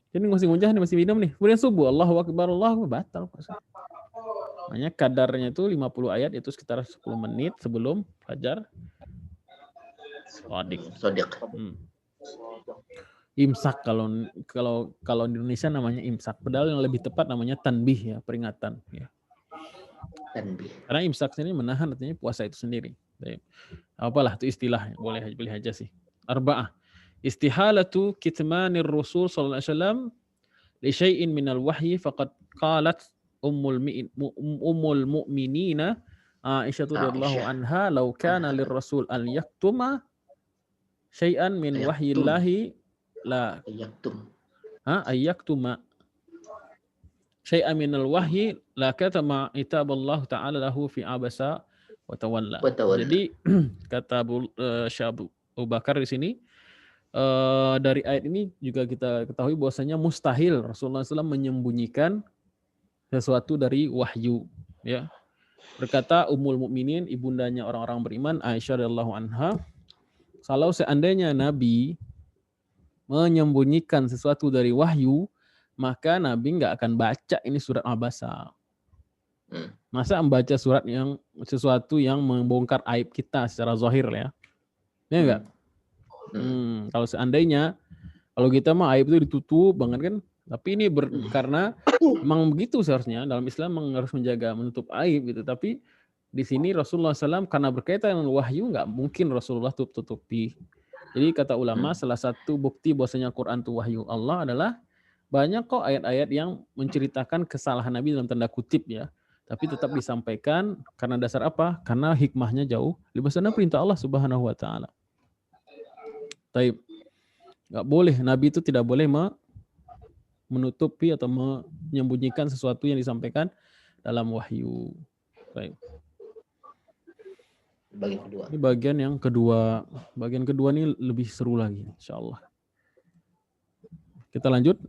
Jadi masih ngunyah, masih minum nih. Kemudian subuh Allahu Akbar, batal puasa. Makanya kadarnya itu 50 ayat, itu sekitar 10 menit sebelum fajar shadiq. Imsak kalau di Indonesia namanya imsak, padahal yang lebih tepat namanya tanbih ya, peringatan ya. Tanbih. Karena imsak sendiri menahan, artinya puasa itu sendiri. Apalah itu istilah, boleh aja sih. Arba'ah. Istihalatu kitmanir Rasul sallallahu alaihi wasallam li syai'in minal wahyi faqad qalat ummul mu'minina Aisyah radhiyallahu anha, law kana lirrasul an yaktuma syai'an min wahyillahi la ayaktuma syai'an minal wahyi la katama itaballahu ta'ala lahu fi abasa wa tawalla. Jadi kata Syekh Abu Bakar di sini, dari ayat ini juga kita ketahui bahwasanya mustahil Rasulullah SAW menyembunyikan sesuatu dari wahyu ya. Berkata Ummul Mukminin, ibundanya orang-orang beriman, Aisyah radhiyallahu anha, kalau seandainya Nabi menyembunyikan sesuatu dari wahyu, maka Nabi nggak akan baca ini surat Abasa. Masa membaca sesuatu yang membongkar aib kita secara zahir ya? Ya enggak? Kalau seandainya, kalau kita mah aib itu ditutup banget kan? Tapi ini karena memang begitu seharusnya dalam Islam, memang harus menjaga, menutup aib gitu. Tapi di sini Rasulullah SAW karena berkaitan dengan wahyu, nggak mungkin Rasulullah tutupi. Jadi kata ulama, salah satu bukti bahwasanya Quran itu wahyu Allah adalah banyak kok ayat-ayat yang menceritakan kesalahan Nabi dalam tanda kutip ya. Tapi tetap disampaikan karena dasar apa? Karena hikmahnya jauh lebih besar perintah Allah Subhanahu wa taala. Taib. Enggak boleh, Nabi itu tidak boleh menutupi atau menyembunyikan sesuatu yang disampaikan dalam wahyu. Taib. Bagian kedua. Ini bagian yang kedua. Bagian kedua ini lebih seru lagi insyaallah. Kita lanjut.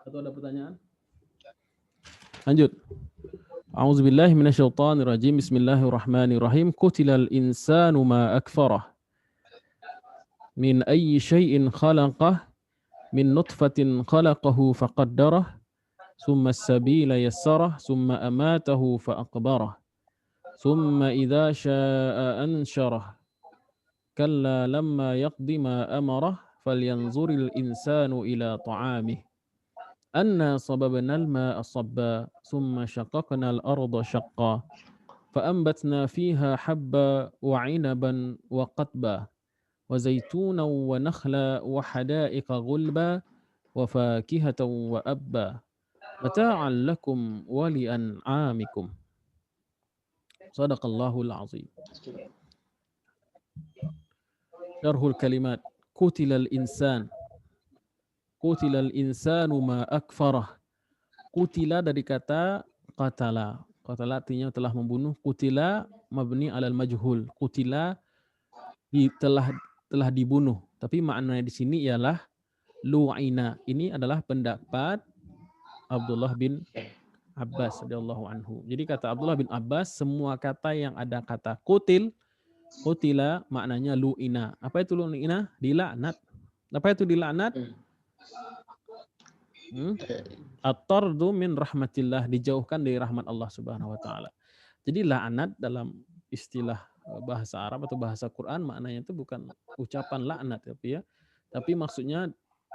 Atau ada pertanyaan? Lanjut. A'udzubillahi minasyaitonirrajim. Bismillahirrahmanirrahim. Qutilal insanu ma akfarah. Min ayyi syai'in khalaqah. Min nutfatin khalaqahu faqaddarah. Summa as-sabila yassarah. Summa amatahu faqbarah. Summa idza syaa'a ansyarah. Kalla lamma yaqdi ma amarah. Falyanzuril insanu ila ta'amih. Anna sababna al-ma'a sabba, thumma syaqaqna al-arda syaqqa, فأنبتنا فيها حبا وعنبا وقضبا وزيتونا ونخلا وحدائق غلبا وفاكهة وأبا متاعا لكم ولأنعامكم. صدق الله العظيم. شرح الكلمات. قتل الإنسان ما أكفره. Qutila dari kata qatala. Qatala artinya telah membunuh. Qutila mabni alal majhul. Qutila telah dibunuh. Tapi maknanya di sini ialah lu'ina. Ini adalah pendapat Abdullah bin Abbas radhiyallahu anhu. Jadi kata Abdullah bin Abbas, semua kata yang ada kata qutila maknanya lu'ina. Apa itu lu'ina? Dilaknat. Apa itu dilaknat? At-tardu min rahmatillah, dijauhkan dari rahmat Allah Subhanahu wa taala. Jadi laknat dalam istilah bahasa Arab atau bahasa Quran maknanya itu bukan ucapan laknat tapi maksudnya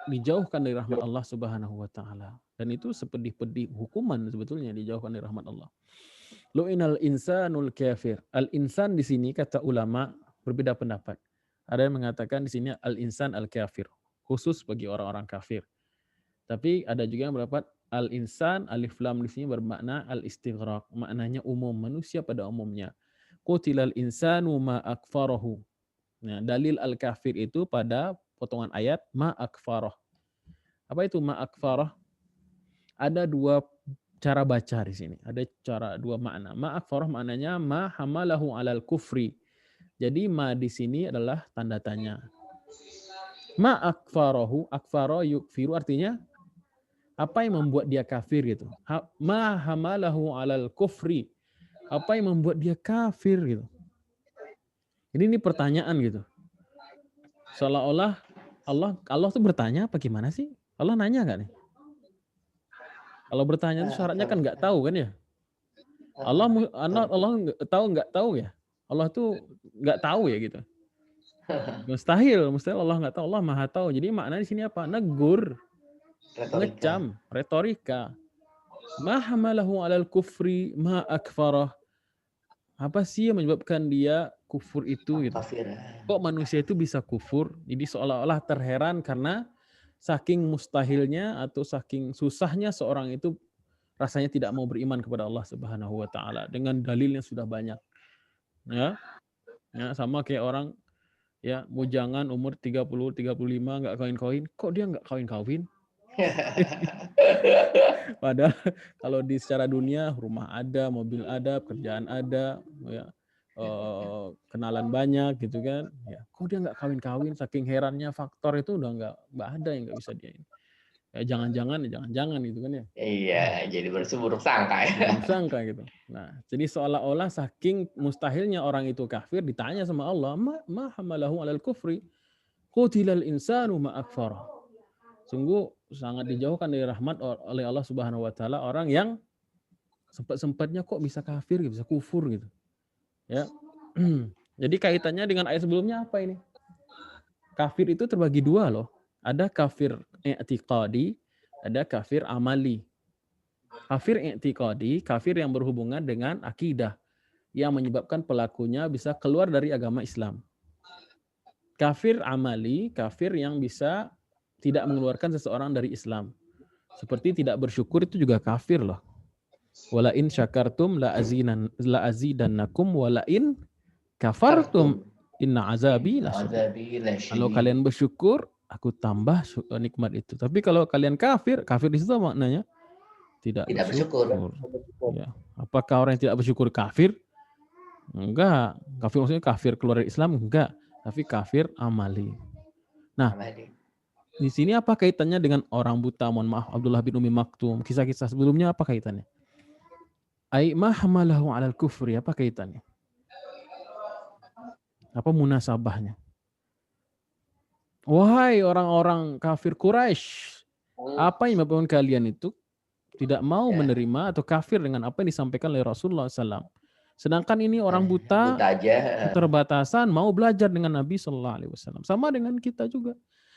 dijauhkan dari rahmat Allah Subhanahu wa taala. Dan itu sepedih-pedih hukuman sebetulnya dijauhkan dari rahmat Allah. Lu'inal insanul kafir. Al-insan di sini kata ulama berbeda pendapat. Ada yang mengatakan di sini al-insan al-kafir, khusus bagi orang-orang kafir. Tapi ada juga yang berpendapat al-insan alif lam di sini bermakna al-istighraq, maknanya umum, manusia pada umumnya. Qutilal insanu ma akfarahu. Nah, dalil al-kafir itu pada potongan ayat ma akfarah. Apa itu ma akfarah? Ada dua cara baca di sini. Ada dua makna. Ma akfarah maknanya ma hamalahu alal kufri. Jadi ma di sini adalah tanda tanya. Ma akfarahu, akfara yukfiru artinya apa yang membuat dia kafir gitu. Ma hamalahu alal kufri. Apa yang membuat dia kafir gitu. Ini pertanyaan gitu. Seolah-olah Allah tuh bertanya apa gimana sih? Allah nanya nggak nih? Kalau bertanya itu syaratnya kan nggak tahu kan ya? Allah nggak tahu ya? Allah tuh nggak tahu ya gitu. Mustahil Allah nggak tahu. Allah maha tahu. Jadi makna di sini apa? Negur. Ngecam, retorika. Ma hamalahu alal kufri ma akfarah. Apa sih yang menyebabkan dia kufur itu gitu? Kok manusia itu bisa kufur? Jadi seolah-olah terheran karena saking mustahilnya atau saking susahnya seorang itu rasanya tidak mau beriman kepada Allah Subhanahu wa taala dengan dalilnya sudah banyak. Ya. Ya, sama kayak orang ya bujangan umur 30, 35 enggak kawin-kawin. Kok dia enggak kawin-kawin? Padahal kalau di secara dunia rumah ada, mobil ada, kerjaan ada, ya, kenalan banyak gitu kan. Ya, kok dia nggak kawin-kawin? Saking herannya faktor itu udah nggak ada yang nggak bisa dia. Ya jangan-jangan gitu kan ya. Iya, jadi berburuk sangka ya. Buruk sangka gitu. Nah, jadi seolah-olah saking mustahilnya orang itu kafir ditanya sama Allah, ma hamalahu alal kufri? Qutilal insanu ma akfara. Sungguh sangat dijauhkan dari rahmat oleh Allah Subhanahu wa taala orang yang sempat-sempatnya kok bisa kafir, bisa kufur gitu. Ya. Jadi kaitannya dengan ayat sebelumnya apa ini? Kafir itu terbagi dua loh. Ada kafir i'tiqadi, ada kafir amali. Kafir i'tiqadi, kafir yang berhubungan dengan akidah yang menyebabkan pelakunya bisa keluar dari agama Islam. Kafir amali, kafir yang bisa tidak mengeluarkan seseorang dari Islam. Seperti tidak bersyukur itu juga kafir loh. Wala in syakartum la azidannakum wala in kafartum inna azabi lasyadid. Kalau kalian bersyukur, aku tambah nikmat itu. Tapi kalau kalian kafir di situ maknanya tidak bersyukur. Ya. Apakah orang yang tidak bersyukur kafir? Enggak. Kafir maksudnya kafir keluar dari Islam? Enggak. Tapi kafir amali. Nah, di sini apa kaitannya dengan orang buta? Mohon maaf, Abdullah bin Umi Maktum. Kisah-kisah sebelumnya apa kaitannya? Ai ma hamalahu alal kufri, apa kaitannya? Apa munasabahnya? Wahai orang-orang kafir Quraisy, apa yang menyebabkan kalian itu tidak mau menerima atau kafir dengan apa yang disampaikan oleh Rasulullah SAW? Sedangkan ini orang buta keterbatasan mau belajar dengan Nabi SAW. Sama dengan kita juga.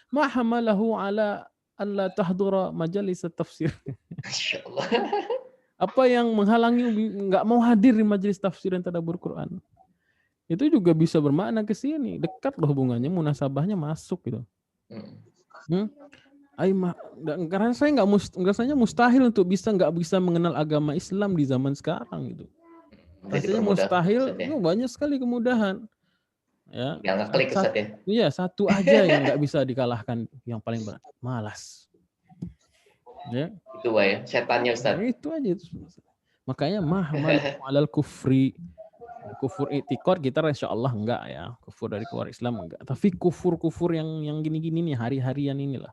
Ma hamalahu ala an la tahdura majalis tafsir. Masyaallah. Apa yang menghalangi nggak mau hadir di majelis tafsir dan tadabbur Quran? Itu juga bisa bermakna ke sini. Dekat loh hubungannya, munasabahnya masuk gitu. Karena saya rasanya mustahil untuk nggak bisa mengenal agama Islam di zaman sekarang gitu. Rasanya mustahil, banyak sekali kemudahan. Ya, klik Ustaz ya. Iya, satu aja yang nggak bisa dikalahkan, yang paling berat, malas. Ya. Itu ya, setannya Ustaz. Itu aja itu. Makanya alal kufri. Kufur i'tiqad kita insyaallah enggak ya. Kufur dari keluar Islam enggak. Tapi kufur yang gini-gini nih, hari-harian inilah.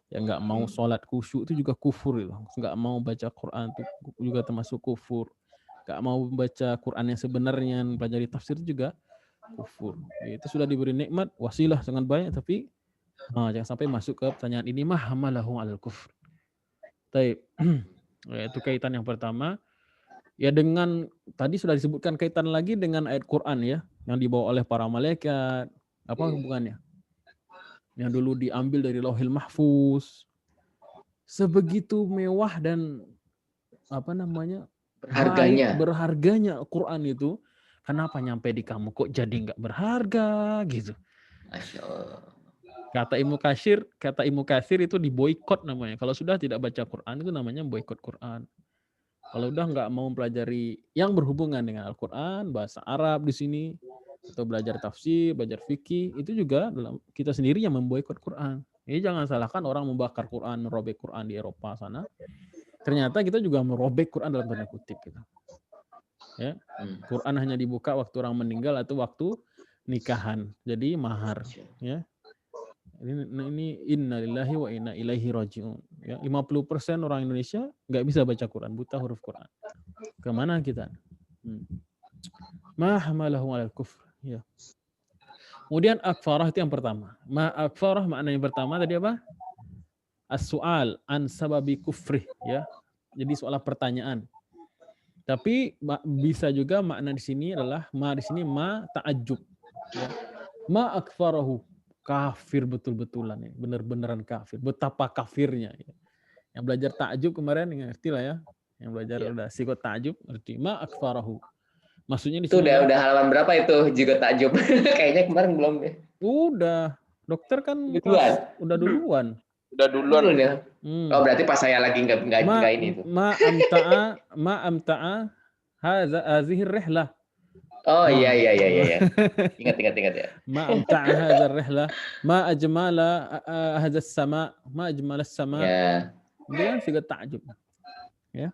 Yang enggak mau sholat khusyuk itu juga kufur itu. Enggak mau baca Quran itu juga termasuk kufur. Enggak mau baca Quran yang sebenarnya, pelajari tafsir itu juga kufur. Itu sudah diberi nikmat, wasilah sangat banyak, tapi jangan sampai masuk ke pertanyaan ini hamalahu alal kufr. Baik. Itu kaitan yang pertama. Ya dengan tadi sudah disebutkan kaitan lagi dengan ayat Quran ya, yang dibawa oleh para malaikat. Apa hubungannya? Yang dulu diambil dari Lauhil Mahfuz. Sebegitu mewah dan berharganya Quran itu, kenapa nyampe di kamu kok jadi nggak berharga gitu? Masya Allah. Kata Ibnu Katsir itu diboikot namanya. Kalau sudah tidak baca Quran itu namanya boikot Quran. Kalau udah nggak mau mempelajari yang berhubungan dengan Al-Quran, bahasa Arab di sini, atau belajar tafsir, belajar fikih, itu juga kita sendiri yang memboikot Quran. Jadi jangan salahkan orang membakar Quran, merobek Quran di Eropa sana. Ternyata kita juga merobek Quran dalam tanda kutip. Gitu. Ya, Quran hanya dibuka waktu orang meninggal atau waktu nikahan. Jadi mahar. Ya. Ini innalillahi wa inna ilaihi raji'un. Ya, 50% orang Indonesia nggak bisa baca Quran, buta huruf Quran. Kemana kita? Ma hamalahu alal kufr. Ya. Kemudian akfarah itu yang pertama. Ma akfarah makna yang pertama tadi apa? As-su'al an sababi kufrih. Ya. Jadi soal pertanyaan. Tapi bisa juga makna di sini adalah ma ta'ajjub. Ya. Ma akfarahu. Kafir betul-betulan ya, bener-beneran kafir. Betapa kafirnya ya. Yang belajar takjub kemarin ngerti lah ya. Yang belajar udah psikot takjub ngerti. Ma akfarahu. Maksudnya di sini udah halaman berapa itu juga takjub? Kayaknya kemarin belum deh. Udah. Dokter kan udah duluan. Udah duluan ya. Oh berarti pas saya lagi nggak ini tuh. Ma amta'a hadhihi rihlah. Oh iya. Ingat ya. Ma amta'a hadzal rihlah, ma ajmala hadzas sama, ma ajmala sama. Ya. Dia sigat ta'jub. Ya.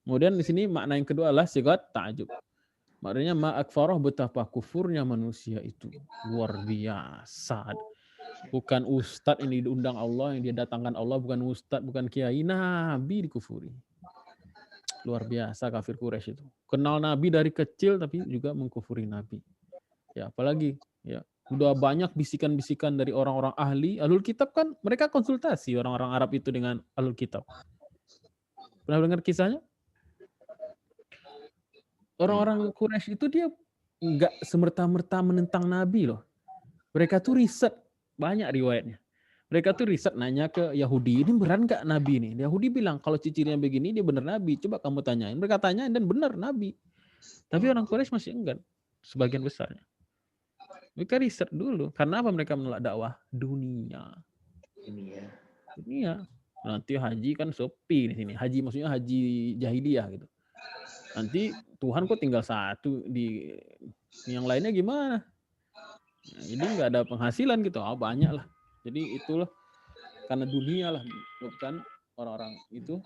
Kemudian di sini makna yang kedua adalah sigat ta'jub. Maknanya ma akfarah, betapa kufurnya manusia itu. Luar biasa. Bukan ustadz yang diundang Allah, yang dia datangkan Allah, bukan ustadz, bukan kiai, nabi dikufuri. Luar biasa kafir Quraisy itu. Kenal Nabi dari kecil tapi juga mengkufuri Nabi. Ya, apalagi ya, udah banyak bisikan-bisikan dari orang-orang ahli. Ahlul kitab kan mereka konsultasi orang-orang Arab itu dengan ahlul kitab. Pernah dengar kisahnya? Orang-orang Quraisy itu dia enggak semerta-merta menentang Nabi loh. Mereka tuh riset, banyak riwayatnya. Mereka tuh riset nanya ke Yahudi, ini beneran nggak Nabi nih? Yahudi bilang, kalau cirinya begini, dia bener Nabi. Coba kamu tanyain. Mereka tanyain dan bener Nabi. Tapi orang Quraisy masih enggan. Sebagian besarnya. Mereka riset dulu. Karena apa mereka menolak dakwah? Dunia. Nanti haji kan sepi di sini. Haji maksudnya haji jahiliyah gitu. Nanti Tuhan kok tinggal satu, di yang lainnya gimana? Nah, jadi nggak ada penghasilan gitu. Banyak lah. Jadi itulah karena dunia lah, bukan orang-orang itu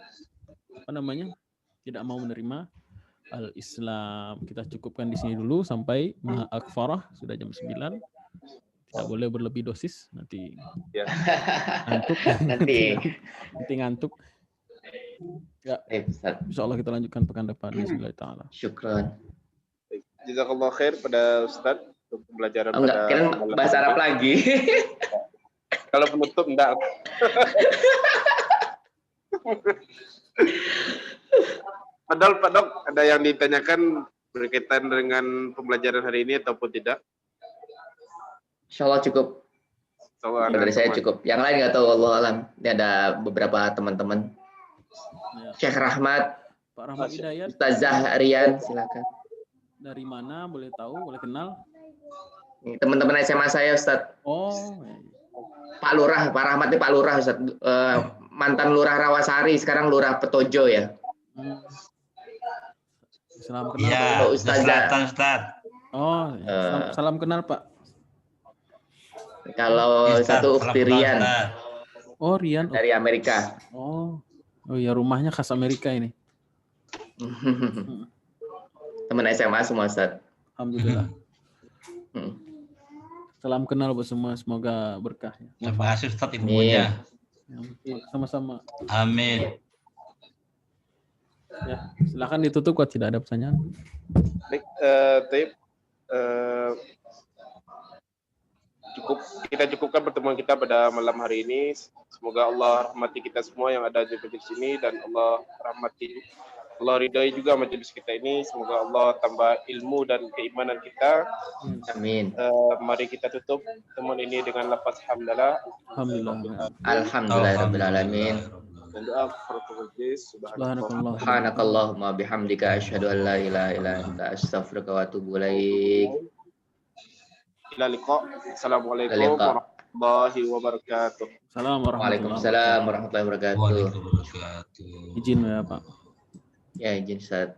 tidak mau menerima al-Islam. Kita cukupkan di sini dulu sampai ma'akfarah, sudah jam 9. Tidak boleh berlebih dosis, nanti ngantuk. nanti ngantuk. Ya, insyaallah kita lanjutkan pekan depan. Bismillahirrahmanirrahim. Syukran. Jazakallah khair pada Ustaz untuk pembelajaran pada bahasa Arab lagi. Kalau penutup enggak. Padahal Pak Dok, ada yang ditanyakan berkaitan dengan pembelajaran hari ini ataupun tidak? Insyaallah cukup. Dari saya cukup. Yang lain nggak tahu, Allah alam. Ini ada beberapa teman-teman. Syekh Rahmat Pak Rahmat Masya. Hidayat Ustazah Rian, silakan. dari mana? Boleh tahu? Boleh kenal? Nih, teman-teman SMA saya Ustadz. Oh, Pak Lurah, Pak Rahmat ini Pak Lurah Ustadz. Mantan Lurah Rawasari, sekarang Lurah Petojo ya. salam kenal. Iya, Pak. Ustaz Selatan, Ustaz. Oh, salam kenal Pak. Kalau Ustaz, satu salam Ukti kenal, Rian Ustaz. Oh, Rian. dari Amerika. Oh ya, rumahnya khas Amerika ini. Teman SMA semua Ustadz. Alhamdulillah. Hmm. Salam kenal buat semua, semoga berkah ya. Terima kasih Ustaz ilmunya. Sama-sama. Amin. Ya, silakan ditutup kalau tidak ada pertanyaan. Baik, Taib, kita cukupkan pertemuan kita pada malam hari ini. Semoga Allah rahmati kita semua yang ada di majelis ini dan Allah ridhai juga majelis kita ini. Semoga Allah tambah ilmu dan keimanan kita. Amin. Mari kita tutup pertemuan ini dengan lafaz hamdalah. Alhamdulillah. Alhamdulillahirabbil alamin. Dan doa kafaratul majlis. Subhanakallah. Subhanakallahumma bihamdika asyhadu an la ilaha illa anta astaghfiruka wa atubu ilaik. Ila liqa. Assalamualaikum warahmatullahi wabarakatuh. Assalamualaikum Waalaikumsalam warahmatullahi wabarakatuh. Waalaikumsalam. Izin ya Pak. Ya, izin Ustaz.